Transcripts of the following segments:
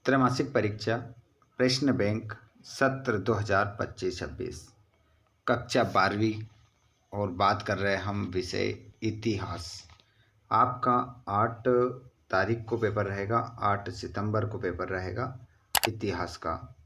त्रैमासिक परीक्षा प्रश्न बैंक सत्र 2025-26 कक्षा 12वीं और बात कर रहे हैं हम विषय इतिहास। आपका 8 तारीख को पेपर रहेगा, 8 सितंबर को पेपर रहेगा इतिहास का,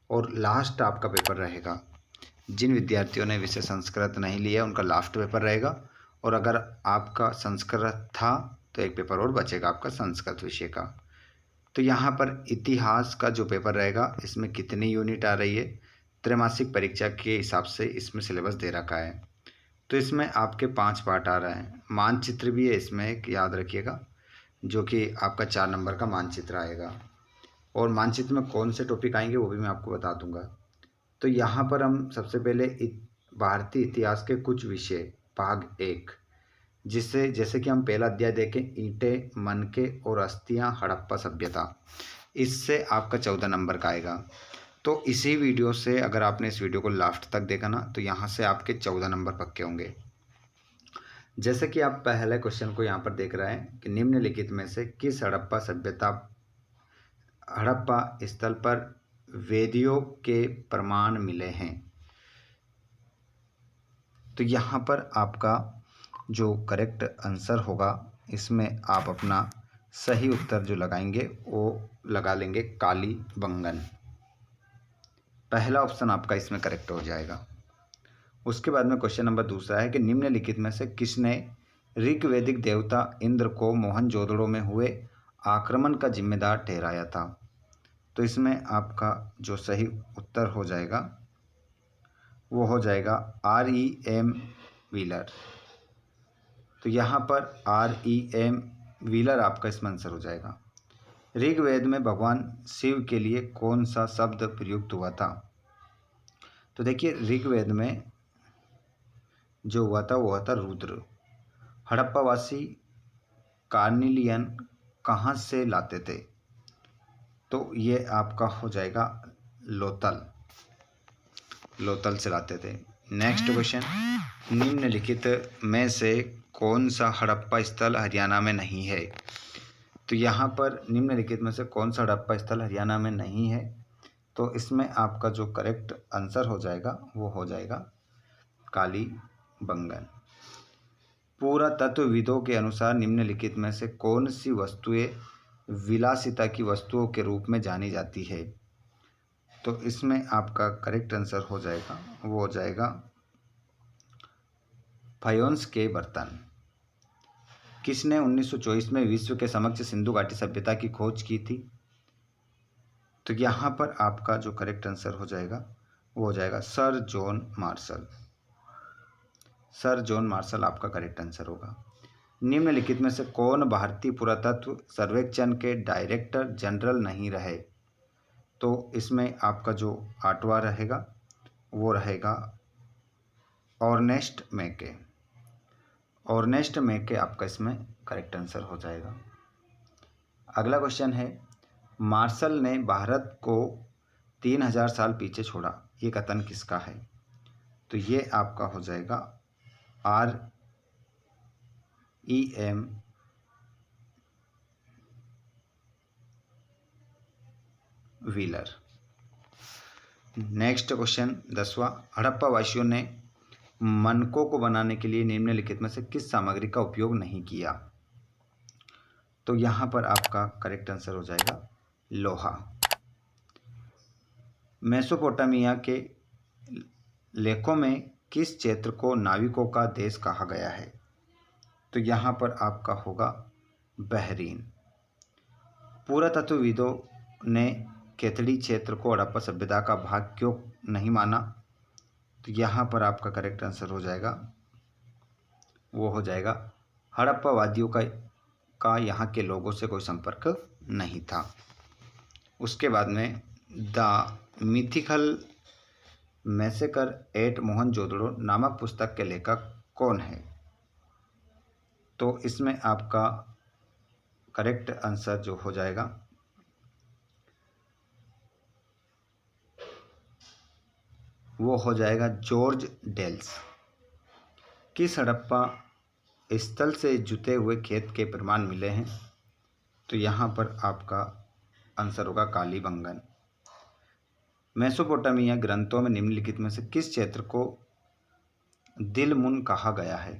और लास्ट आपका पेपर रहेगा। जिन विद्यार्थियों ने विषय संस्कृत नहीं लिया उनका लास्ट पेपर रहेगा, और अगर आपका संस्कृत था तो एक पेपर और बचेगा आपका संस्कृत विषय का। तो यहाँ पर इतिहास का जो पेपर रहेगा इसमें कितनी यूनिट आ रही है, त्रैमासिक परीक्षा के हिसाब से इसमें सिलेबस दे रखा है। तो इसमें आपके 5 पार्ट आ रहे हैं। मानचित्र भी है इसमें, एक याद रखिएगा, जो कि आपका 4 नंबर का मानचित्र आएगा, और मानचित्र में कौन से टॉपिक आएंगे वो भी मैं आपको बता दूंगा। तो यहाँ पर हम सबसे पहले भारतीय इतिहास के कुछ विषय भाग 1, जिससे जैसे कि हम पहला अध्याय देखें ईंटें, मनके और अस्थियां हड़प्पा सभ्यता, इससे आपका 14 नंबर का आएगा। तो इसी वीडियो से अगर आपने इस वीडियो को लास्ट तक देखा ना तो यहाँ से आपके 14 नंबर पक्के होंगे। जैसे कि आप पहले क्वेश्चन को यहाँ पर देख रहे हैं कि निम्नलिखित में से किस हड़प्पा स्थल पर वेदियों के प्रमाण मिले हैं। तो यहाँ पर आपका जो करेक्ट आंसर होगा इसमें आप अपना सही उत्तर जो लगाएंगे वो लगा लेंगे कालीबंगन। पहला ऑप्शन आपका इसमें करेक्ट हो जाएगा। उसके बाद में क्वेश्चन नंबर दूसरा है कि निम्नलिखित में से किसने ऋग्वैदिक देवता इंद्र को मोहनजोदड़ो में हुए आक्रमण का जिम्मेदार ठहराया था। तो इसमें आपका जो सही उत्तर हो जाएगा वो हो जाएगा R.E.M. व्हीलर। तो यहाँ पर R.E.M. व्हीलर आपका इसमें आंसर हो जाएगा। ऋग्वेद में भगवान शिव के लिए कौन सा शब्द प्रयुक्त हुआ था। तो देखिए ऋग्वेद में जो हुआ था वो हुआ था रुद्र। हड़प्पावासी कार्निलियन कहाँ से लाते थे। तो ये आपका हो जाएगा लोथल से लाते थे। नेक्स्ट क्वेश्चन, निम्नलिखित में से कौन सा हड़प्पा स्थल हरियाणा में नहीं है। तो यहाँ पर निम्नलिखित में से कौन सा हड़प्पा स्थल हरियाणा में नहीं है। तो इसमें आपका जो करेक्ट आंसर हो जाएगा वो हो जाएगा कालीबंगन। पुरातत्वविदों के अनुसार निम्नलिखित में से कौन सी वस्तुएं विलासिता की वस्तुओं के रूप में जानी जाती है। तो इसमें आपका करेक्ट आंसर हो जाएगा वो हो जाएगा फायोन्स के बर्तन। किसने 1924 में विश्व के समक्ष सिंधु घाटी सभ्यता की खोज की थी। तो यहाँ पर आपका जो करेक्ट आंसर हो जाएगा वो हो जाएगा sir John Marshall. Sir John Marshall आपका करेक्ट आंसर होगा। निम्नलिखित में से कौन भारतीय पुरातत्व सर्वेक्षण के डायरेक्टर जनरल नहीं रहे। तो इसमें आपका जो 8वां रहेगा वो रहेगा ऑर्नेस्ट मैके। ऑर्नेस्ट मैके आपका इसमें करेक्ट आंसर हो जाएगा। अगला क्वेश्चन है, मार्शल ने भारत को 3000 साल पीछे छोड़ा, ये कथन किसका है। तो ये आपका हो जाएगा R.E.M. व्हीलर। नेक्स्ट क्वेश्चन 10वां, हड़प्पा वासियों ने मनकों को बनाने के लिए निम्नलिखित में से किस सामग्री का उपयोग नहीं किया। तो यहाँ पर आपका करेक्ट आंसर हो जाएगा लोहा। मेसोपोटामिया के लेखों में किस क्षेत्र को नाविकों का देश कहा गया है। तो यहाँ पर आपका होगा बहरीन। पुरातत्वविदों ने केतड़ी क्षेत्र को हड़प्पा सभ्यता का भाग क्यों नहीं माना। तो यहाँ पर आपका करेक्ट आंसर हो जाएगा वो हो जाएगा हड़प्पावादियों का यहाँ के लोगों से कोई संपर्क नहीं था। उसके बाद में the mythical massacre at Mohenjodaro नामक पुस्तक के लेखक कौन है। तो इसमें आपका करेक्ट आंसर जो हो जाएगा वो हो जाएगा जॉर्ज डेल्स। किस हड़प्पा स्थल से जुते हुए खेत के प्रमाण मिले हैं। तो यहाँ पर आपका आंसर होगा कालीबंगन। मेसोपोटामिया ग्रंथों में निम्नलिखित में से किस क्षेत्र को दिलमुन कहा गया है?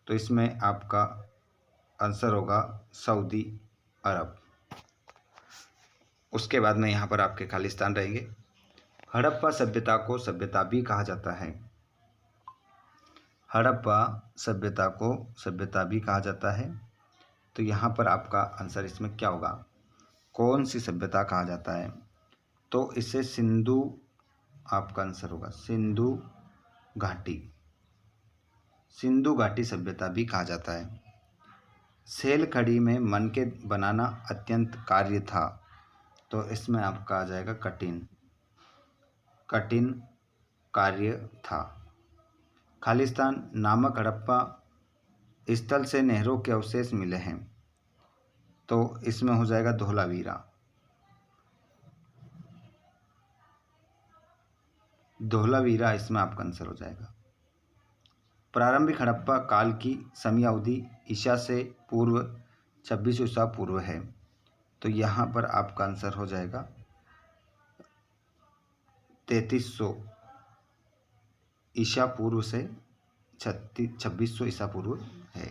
तो इसमें आपका आंसर होगा सऊदी अरब। उसके बाद में यहाँ पर आपके खालिस्तान रहेंगे। हड़प्पा सभ्यता को सभ्यता भी कहा जाता है। हड़प्पा सभ्यता को सभ्यता भी कहा जाता है। तो यहाँ पर आपका आंसर इसमें क्या होगा? कौन सी सभ्यता कहा जाता है? तो इसे सिंधु, आपका आंसर होगा सिंधु घाटी। सिंधु घाटी सभ्यता भी कहा जाता है। सेल खड़ी में मन के बनाना अत्यंत कार्य था। तो इसमें आपका आ जाएगा कठिन, कठिन कार्य था। खालिस्तान नामक हड़प्पा स्थल से नहरों के अवशेष मिले हैं। तो इसमें हो जाएगा धोलावीरा। धोलावीरा इसमें आपका आंसर हो जाएगा। प्रारंभिक हड़प्पा काल की समयावधि ईसा से पूर्व 2600 ईसा पूर्व है। तो यहाँ पर आपका आंसर हो जाएगा 3300 ईसा पूर्व से 2600 ईसा पूर्व है।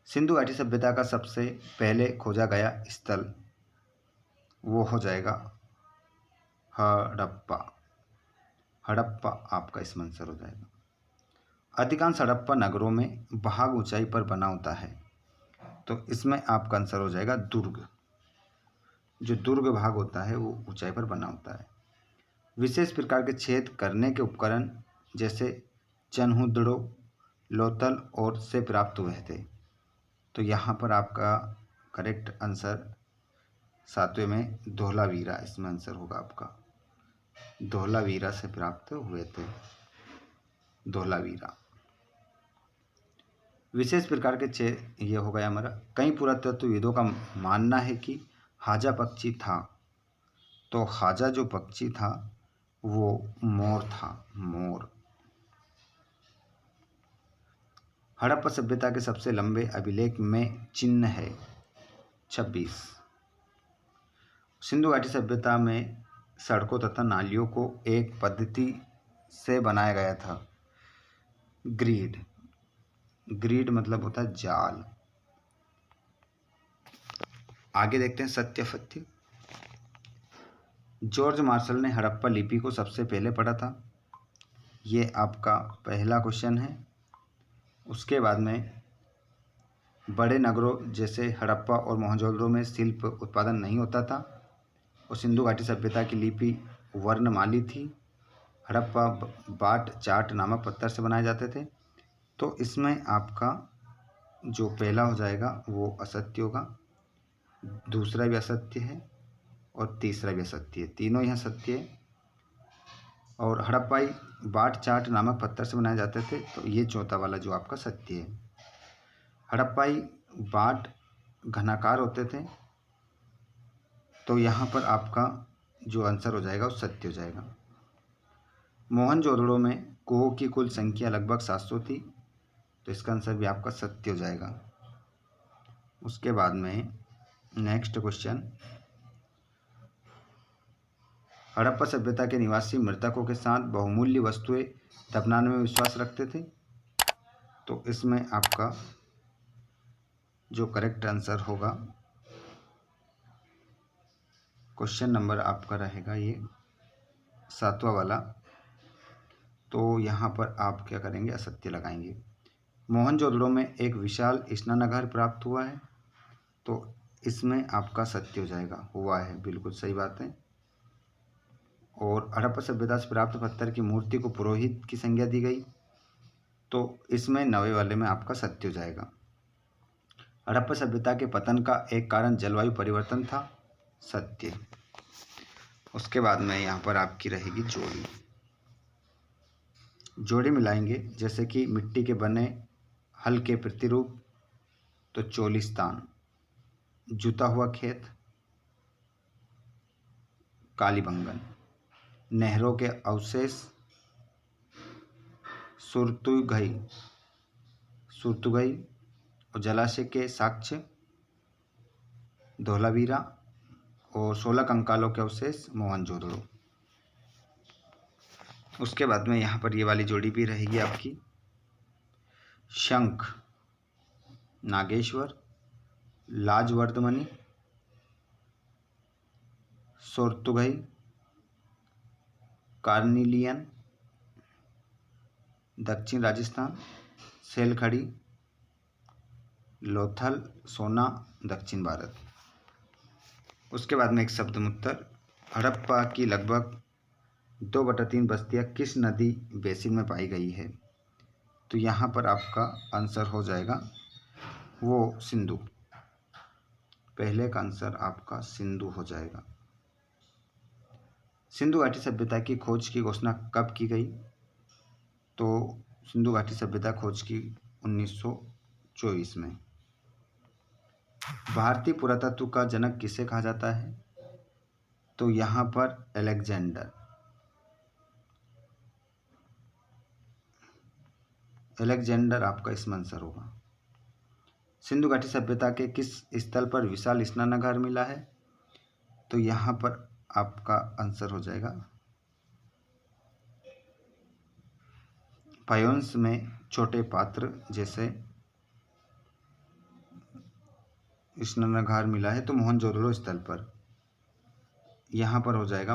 सिंधु घाटी सभ्यता का सबसे पहले खोजा गया स्थल वो हो जाएगा हड़प्पा। हड़प्पा आपका इसमें आंसर हो जाएगा। अधिकांश हड़प्पा नगरों में भाग ऊंचाई पर बना होता है। तो इसमें आपका आंसर हो जाएगा दुर्ग। जो दुर्ग भाग होता है वो ऊंचाई पर बना होता है। विशेष प्रकार के छेद करने के उपकरण जैसे चनहुदड़ो, लोथल और से प्राप्त हुए थे। तो यहाँ पर आपका करेक्ट आंसर 7वें में धोलावीरा इसमें आंसर होगा आपका। धोलावीरा से प्राप्त हुए थे। धोलावीरा विशेष प्रकार के छेद, ये हो गया हमारा। कई पुरातत्वविदों का मानना है कि हाजा पक्षी था। तो हाजा जो पक्षी था वो मोर था, मोर। हड़प्पा सभ्यता के सबसे लंबे अभिलेख में चिन्ह है 26। सिंधु घाटी सभ्यता में सड़कों तथा नालियों को एक पद्धति से बनाया गया था। ग्रिड, ग्रिड मतलब होता है जाल। आगे देखते हैं सत्य असत्य। जॉर्ज मार्शल ने हड़प्पा लिपि को सबसे पहले पढ़ा था। ये आपका पहला क्वेश्चन है। उसके बाद में बड़े नगरों जैसे हड़प्पा और मोहनजोदड़ो में शिल्प उत्पादन नहीं होता था और सिंधु घाटी सभ्यता की लिपि वर्णमाली थी। हड़प्पा बाट चाट नामक पत्थर से बनाए जाते थे। तो इसमें आपका जो पहला हो जाएगा वो असत्य होगा, दूसरा भी असत्य है और तीसरा भी असत्य है। तीनों यहाँ सत्य है। और हड़प्पाई बाट चाट नामक पत्थर से बनाए जाते थे। तो ये चौथा वाला जो आपका सत्य है। हड़प्पाई बाट घनाकार होते थे। तो यहाँ पर आपका जो आंसर हो जाएगा वो सत्य हो जाएगा। मोहनजोदड़ो में कुओं की कुल संख्या लगभग 700 थी। तो इसका आंसर भी आपका सत्य हो जाएगा। उसके बाद में नेक्स्ट क्वेश्चन, हड़प्पा सभ्यता के निवासी मृतकों के साथ बहुमूल्य वस्तुएं दफनाने में विश्वास रखते थे। तो इसमें आपका जो करेक्ट आंसर होगा क्वेश्चन नंबर आपका रहेगा ये 7वां वाला। तो यहाँ पर आप क्या करेंगे? असत्य लगाएंगे। मोहनजोदड़ो में एक विशाल स्नानागार प्राप्त हुआ है। तो इसमें आपका सत्य हो जाएगा। हुआ है, बिल्कुल सही बात है। और हड़प्पा सभ्यता से प्राप्त पत्थर की मूर्ति को पुरोहित की संज्ञा दी गई। तो इसमें 9वें वाले में आपका सत्य हो जाएगा। हड़प्पा सभ्यता के पतन का एक कारण जलवायु परिवर्तन था। सत्य। उसके बाद में यहाँ पर आपकी रहेगी जोड़ी। जोड़ी मिलाएंगे जैसे कि मिट्टी के बने हल के प्रतिरूप। तो चोलिस्तान, जुता हुआ खेत, कालीबंगन, नहरों के अवशेष, सुरतुगई, सुरतुगई और जलाशय के साक्ष्य, धोलावीरा और 16 कंकालों के अवशेष मोहनजोदड़ो। उसके बाद में यहाँ पर ये वाली जोड़ी भी रहेगी आपकी, शंख नागेश्वर, लाजवर्धमनी, सोर्तुगई, कार्निलियन दक्षिण राजस्थान, सेलखड़ी, लोथल सोना दक्षिण भारत। उसके बाद में एक शब्दमुत्तर, हड़प्पा की लगभग 2/3 बस्तियाँ किस नदी बेसिन में पाई गई है? तो यहाँ पर आपका आंसर हो जाएगा वो सिंधु। पहले का आंसर आपका सिंधु हो जाएगा। सिंधु घाटी सभ्यता की खोज की घोषणा कब की गई? तो सिंधु घाटी सभ्यता खोज की 1924 में। भारतीय पुरातत्व का जनक किसे कहा जाता है? तो यहाँ पर अलेक्जेंडर आपका इसमें आंसर होगा। सिंधु घाटी सभ्यता के किस स्थल पर विशाल स्नानागार मिला है? तो यहाँ पर आपका आंसर हो जाएगा फायोन्स में छोटे पात्र जैसे स्नानागार मिला है, तो मोहनजोदड़ो स्थल पर। यहाँ पर हो जाएगा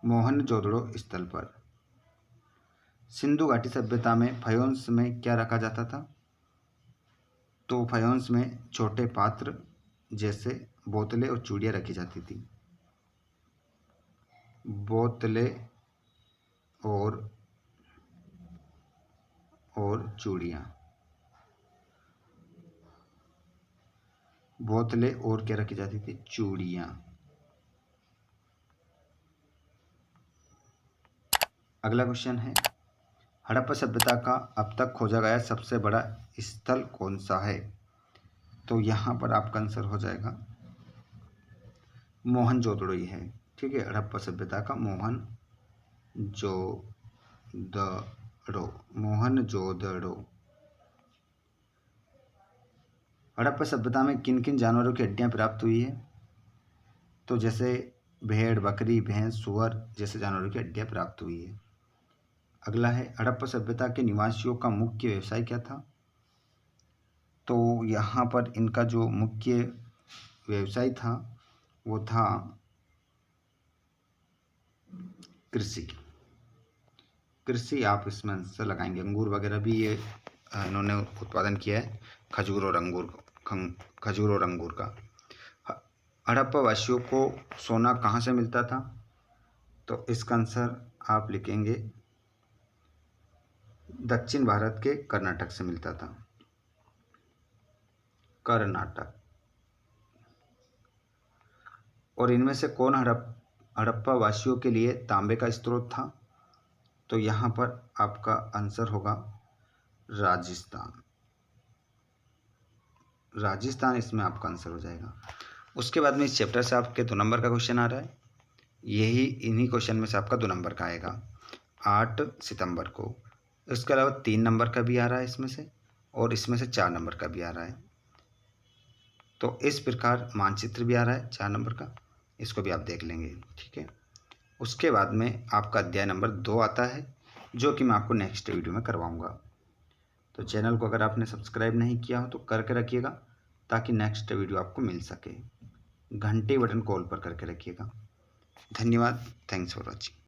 मोहनजोदड़ो स्थल पर। सिंधु घाटी सभ्यता में फायोन्स में क्या रखा जाता था? तो फायोन्स में छोटे पात्र जैसे बोतलें और चूड़ियाँ रखी जाती थी। बोतलें और चूड़ियाँ, बोतलें और क्या रखी जाती थी? चूड़ियाँ। अगला क्वेश्चन है, हड़प्पा सभ्यता का अब तक खोजा गया सबसे बड़ा स्थल कौन सा है? तो यहाँ पर आपका आंसर हो जाएगा मोहनजोदड़ो ही है। ठीक है, हड़प्पा सभ्यता का मोहनजोदड़ो। हड़प्पा सभ्यता में किन किन जानवरों की हड्डियाँ प्राप्त हुई है? तो जैसे भेड़, बकरी, भैंस, सूअर जैसे जानवरों की हड्डियाँ प्राप्त हुई है। अगला है, हड़प्पा सभ्यता के निवासियों का मुख्य व्यवसाय क्या था? तो यहाँ पर इनका जो मुख्य व्यवसाय था वो था कृषि। आप इसमें आंसर लगाएंगे। अंगूर वगैरह भी ये इन्होंने उत्पादन किया है, खजूर और अंगूर का। हड़प्पा वासियों को सोना कहाँ से मिलता था? तो इसका आंसर आप लिखेंगे दक्षिण भारत के कर्नाटक से मिलता था। कर्नाटक। और इनमें से कौन हड़प्पा वासियों के लिए तांबे का स्रोत था? तो यहाँ पर आपका आंसर होगा राजस्थान इसमें आपका आंसर हो जाएगा। उसके बाद में इस चैप्टर से आपके 2 नंबर का क्वेश्चन आ रहा है। इन्हीं क्वेश्चन में से आपका 2 नंबर का आएगा 8 सितंबर को। इसके अलावा 3 नंबर का भी आ रहा है इसमें से, और इसमें से 4 नंबर का भी आ रहा है। तो इस प्रकार मानचित्र भी आ रहा है 4 नंबर का, इसको भी आप देख लेंगे। ठीक है, उसके बाद में आपका अध्याय नंबर 2 आता है, जो कि मैं आपको नेक्स्ट वीडियो में करवाऊंगा। तो चैनल को अगर आपने सब्सक्राइब नहीं किया हो तो करके रखिएगा, ताकि नेक्स्ट वीडियो आपको मिल सके। घंटे बटन कॉल पर करके रखिएगा। धन्यवाद। Thanks for watching.